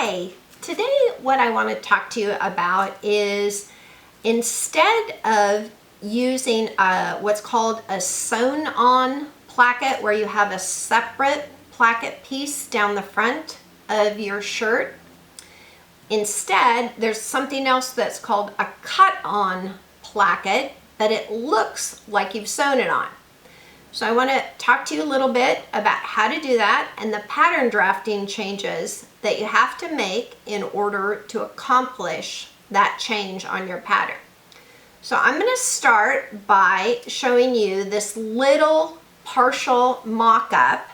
Hi, today what I want to talk to you about is instead of using what's called a sewn-on placket where you have a separate placket piece down the front of your shirt, instead there's something else that's called a cut-on placket that it looks like you've sewn it on. So I want to talk to you a little bit about how to do that and the pattern drafting changes that you have to make in order to accomplish that change on your pattern. So I'm going to start by showing you this little partial mock-up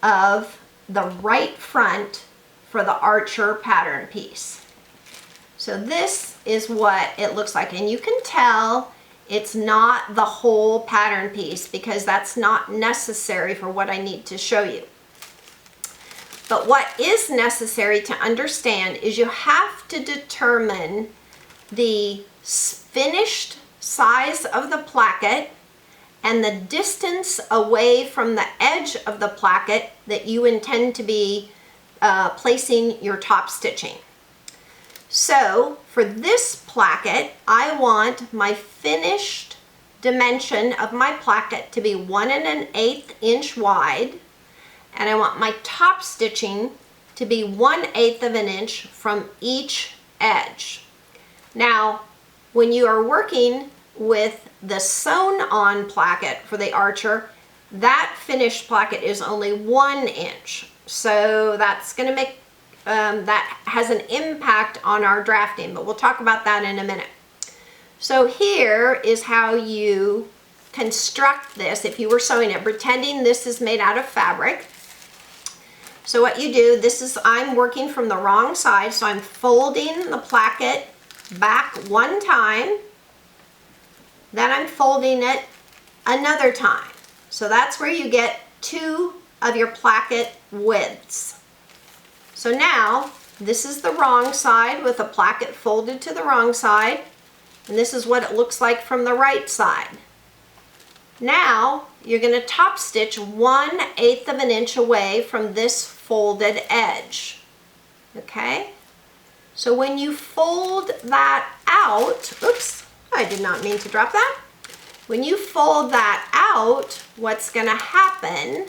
of the right front for the Archer pattern piece. So this is what it looks like, and you can tell it's not the whole pattern piece because that's not necessary for what I need to show you. But what is necessary to understand is you have to determine the finished size of the placket and the distance away from the edge of the placket that you intend to be placing your top stitching. So for this placket, I want my finished dimension of my placket to be 1 1/8 inch wide, and I want my top stitching to be 1/8 of an inch from each edge. Now, when you are working with the sewn-on placket for the Archer, that finished placket is only 1 inch. So that's going to make that has an impact on our drafting, but we'll talk about that in a minute. So here is how you construct this if you were sewing it, pretending this is made out of fabric. So what you do, I'm working from the wrong side, so I'm folding the placket back one time, then I'm folding it another time. So that's where you get 2 of your placket widths. So now, this is the wrong side with the placket folded to the wrong side, and this is what it looks like from the right side. Now, you're going to top stitch 1/8 of an inch away from this folded edge. Okay? So when you fold that out, oops, I did not mean to drop that. When you fold that out, what's going to happen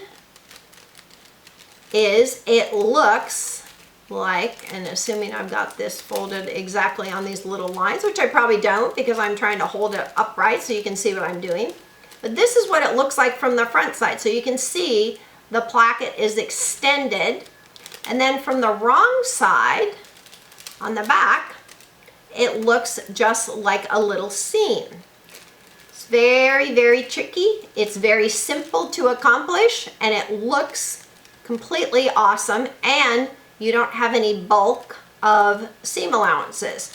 is it looks like, and assuming I've got this folded exactly on these little lines, which I probably don't because I'm trying to hold it upright so you can see what I'm doing. But this is what it looks like from the front side. So you can see the placket is extended, and then from the wrong side on the back, it looks just like a little seam. It's very, very tricky. It's very simple to accomplish, and it looks completely awesome, and you don't have any bulk of seam allowances.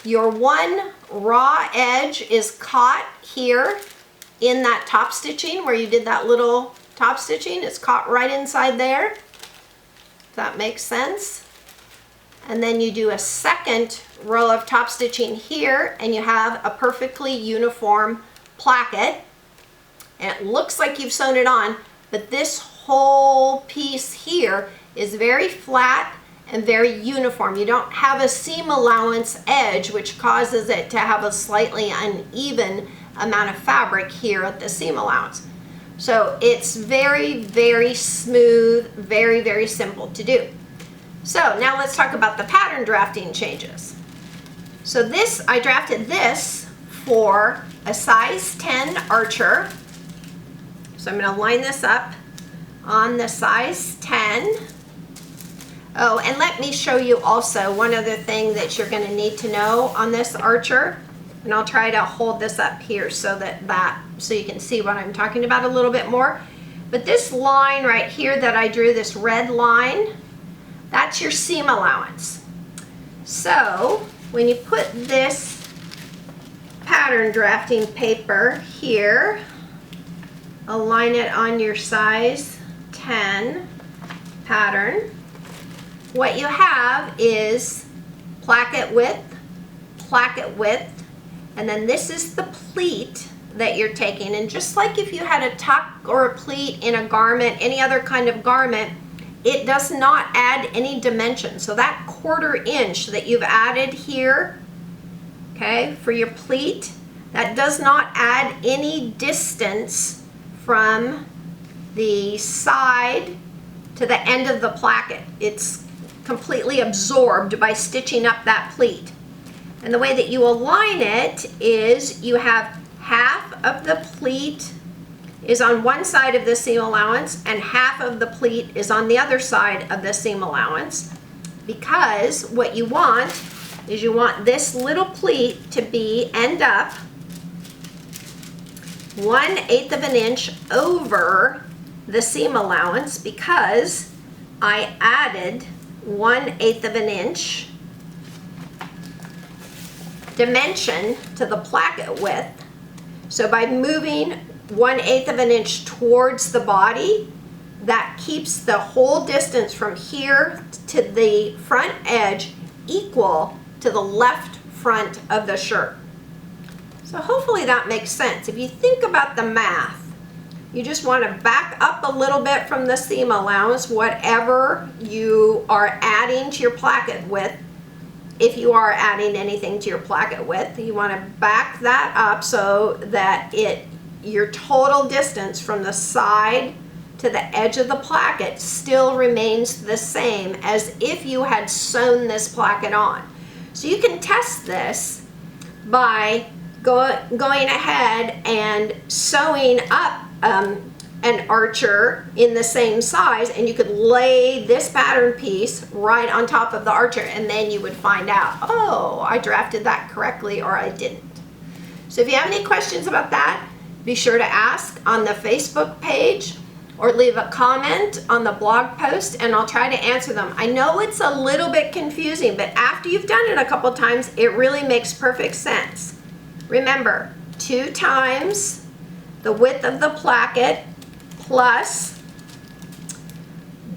Your one raw edge is caught here in that top stitching where you did that little top stitching. It's caught right inside there. If that makes sense. And then you do a second row of top stitching here, and you have a perfectly uniform placket. And it looks like you've sewn it on, but this whole piece here is very flat and very uniform. You don't have a seam allowance edge, which causes it to have a slightly uneven amount of fabric here at the seam allowance. So it's very, very smooth, very, very simple to do. So now let's talk about the pattern drafting changes. So I drafted this for a size 10 Archer. So I'm going to line this up on the size 10. Oh, and let me show you also one other thing that you're going to need to know on this Archer. And I'll try to hold this up here so so you can see what I'm talking about a little bit more. But this line right here that I drew, this red line, that's your seam allowance. So when you put this pattern drafting paper here, align it on your size 10 pattern. What you have is placket width, and then this is the pleat that you're taking. And just like if you had a tuck or a pleat in a garment, any other kind of garment, it does not add any dimension. So that 1/4 inch that you've added here, okay, for your pleat, that does not add any distance from the side to the end of the placket. It's completely absorbed by stitching up that pleat. And the way that you align it is you have half of the pleat is on one side of the seam allowance and half of the pleat is on the other side of the seam allowance, because what you want is you want this little pleat to end up 1/8 of an inch over the seam allowance, because I added 1/8 of an inch dimension to the placket width. So by moving 1/8 of an inch towards the body, that keeps the whole distance from here to the front edge equal to the left front of the shirt. So hopefully that makes sense. If you think about the math, you just want to back up a little bit from the seam allowance, whatever you are adding to your placket width. If you are adding anything to your placket width, you want to back that up so that your total distance from the side to the edge of the placket still remains the same as if you had sewn this placket on. So you can test this by going ahead and sewing up an archer in the same size, and you could lay this pattern piece right on top of the archer, and then you would find out, oh, I drafted that correctly or I didn't. So if you have any questions about that, be sure to ask on the Facebook page or leave a comment on the blog post, and I'll try to answer them. I know it's a little bit confusing, but after you've done it a couple times, it really makes perfect sense. Remember, 2 times the width of the placket plus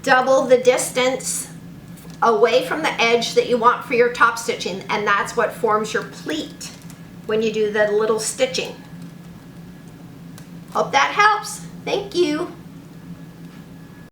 double the distance away from the edge that you want for your top stitching, and that's what forms your pleat when you do the little stitching. Hope that helps. Thank you.